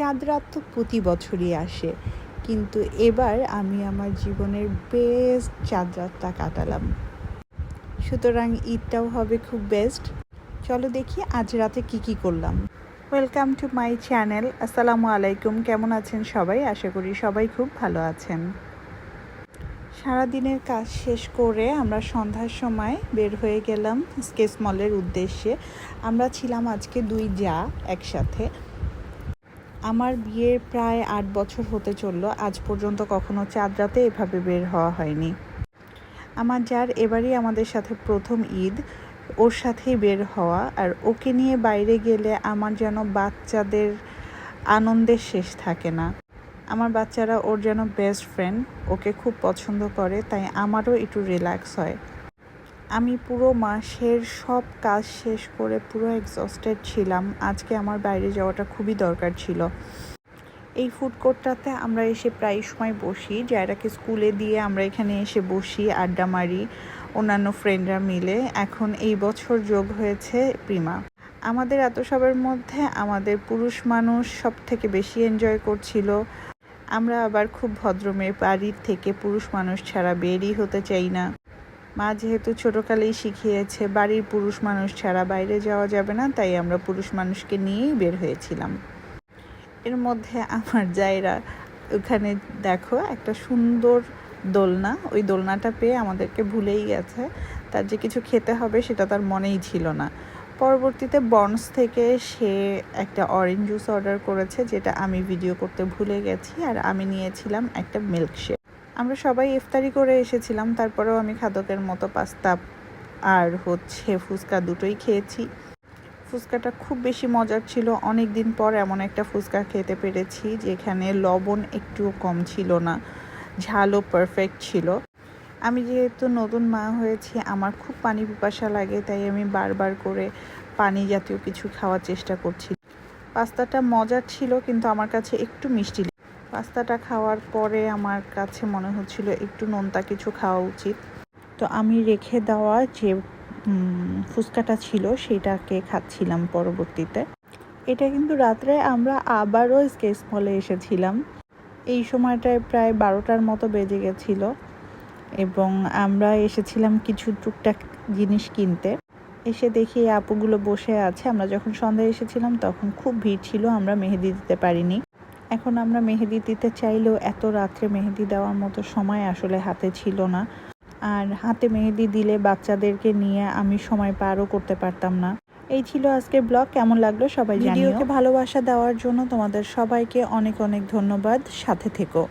চাঁদ রাত তো প্রতি বছরই আসে, কিন্তু এবার আমি আমার জীবনের বেস্ট চাঁদ রাতটা কাটালাম। সুতরাং ঈদটাও হবে খুব বেস্ট। চলো দেখি আজ রাতে কি করলাম। Welcome to my channel. আসসালামু আলাইকুম। কেমন আছেন সবাই? আশা করি সবাই খুব ভালো আছেন। সারাদিনের কাজ শেষ করে আমরা সন্ধ্যার সময় বের হয়ে গেলাম স্কেচ মলের উদ্দেশ্যে। আমরা ছিলাম আজকে 2 জা একসাথে। আমার বিয়ের প্রায় 8 বছর হতে চললো, আজ পর্যন্ত কখনো চাঁদ রাতে এভাবে বের হওয়া হয়নি। আমার যার এবারই আমাদের সাথে প্রথম ঈদ, ওর সাথেই বের হওয়া। আর ওকে নিয়ে বাইরে গেলে আমার যেন বাচ্চাদের আনন্দের শেষ থাকে না। আমার বাচ্চারা ওর যেন বেস্ট ফ্রেন্ড, ওকে খুব পছন্দ করে, তাই আমারও একটু রিল্যাক্স হয়। আমি পুরো মাসের সব কাজ শেষ করে পুরো এক্সস্টেড ছিলাম। আজকে আমার বাইরে যাওয়াটা খুবই দরকার ছিল। এই ফুড কোর্টটাতে আমরা এসে প্রায় সময় বসি। যারাকে স্কুলে দিয়ে আমরা এখানে এসে বসি, আড্ডা মারি অন্যান্য ফ্রেন্ডরা মিলে। এখন এই বছর যোগ হয়েছে প্রিমা। আমাদের এত সবার মধ্যে আমাদের পুরুষ মানুষ সব থেকে বেশি এনজয় করছিল। আমরা আবার খুব ভদ্র মেয়ে, বাড়ির থেকে পুরুষ মানুষ ছাড়া বেরই হতে চাই না। মা যেহেতু ছোটোকালেই শিখিয়েছে বাড়ির পুরুষ মানুষ ছাড়া বাইরে যাওয়া যাবে না, তাই আমরা পুরুষ মানুষকে নিয়েই বের হয়েছিলাম। এর মধ্যে আমার জায়রা ওখানে দেখো একটা সুন্দর দোলনা, ওই দোলনাটা পেয়ে আমাদেরকে ভুলেই গেছে। তার যে কিছু খেতে হবে সেটা তার মনেই ছিল না। পরবর্তীতে বন্ডস থেকে সে একটা অরেঞ্জ জুস অর্ডার করেছে, যেটা আমি ভিডিও করতে ভুলে গেছি। আর আমি নিয়েছিলাম একটা মিল্কশেক। আমরা সবাই ইফতারি করে এসেছিলাম, তারপরেও আমি খাদকের মতো পাস্তা আর ফুচকা দুটোই খেয়েছি। ফুচকাটা খুব বেশি মজার ছিল। অনেক দিন পর এমন একটা ফুচকা খেতে পেরেছি যেখানে লবণ একটুও কম ছিল না, ঝালও পারফেক্ট ছিল। আমি যেহেতু নতুন মা হয়েছি, আমার খুব পানি পিপাসা লাগে, তাই আমি বারবার করে পানি জাতীয় কিছু খাওয়ার চেষ্টা করছি। পাস্তাটা মজার ছিল, কিন্তু আমার কাছে একটু মিষ্টি। পাস্তাটা খাওয়ার পরে আমার কাছে মনে হচ্ছিল একটু নোনতা কিছু খাওয়া উচিত। তো আমি রেখে দেওয়া যে ফুচকাটা ছিল সেটাকে খাচ্ছিলাম পরবর্তীতে। এটা কিন্তু রাত্রে আমরা আবারও স্কেচ মলে এসেছিলাম। এই সময়টায় প্রায় 12টার মতো বেজে গেছিলো এবং আমরা এসেছিলাম কিছু টুকটাক জিনিস কিনতে। এসে দেখি আপুগুলো বসে আছে। আমরা যখন সন্ধ্যায় এসেছিলাম তখন খুব ভিড় ছিল, আমরা মেহেদি দিতে পারিনি। এখন আমরা মেহেদি দিতে চাইলেও এত রাত্রে মেহেদি দেওয়ার মতো সময় আসলে হাতে ছিল না। আর হাতে মেহেদি দিলে বাচ্চাদেরকে নিয়ে আমি সময় পারও করতে পারতাম না। এই ছিল আজকের ব্লগ। কেমন লাগলো সবাই জানিও। ভিডিওকে ভালোবাসা দেওয়ার জন্য তোমাদের সবাইকে অনেক অনেক ধন্যবাদ। সাথে থেকো।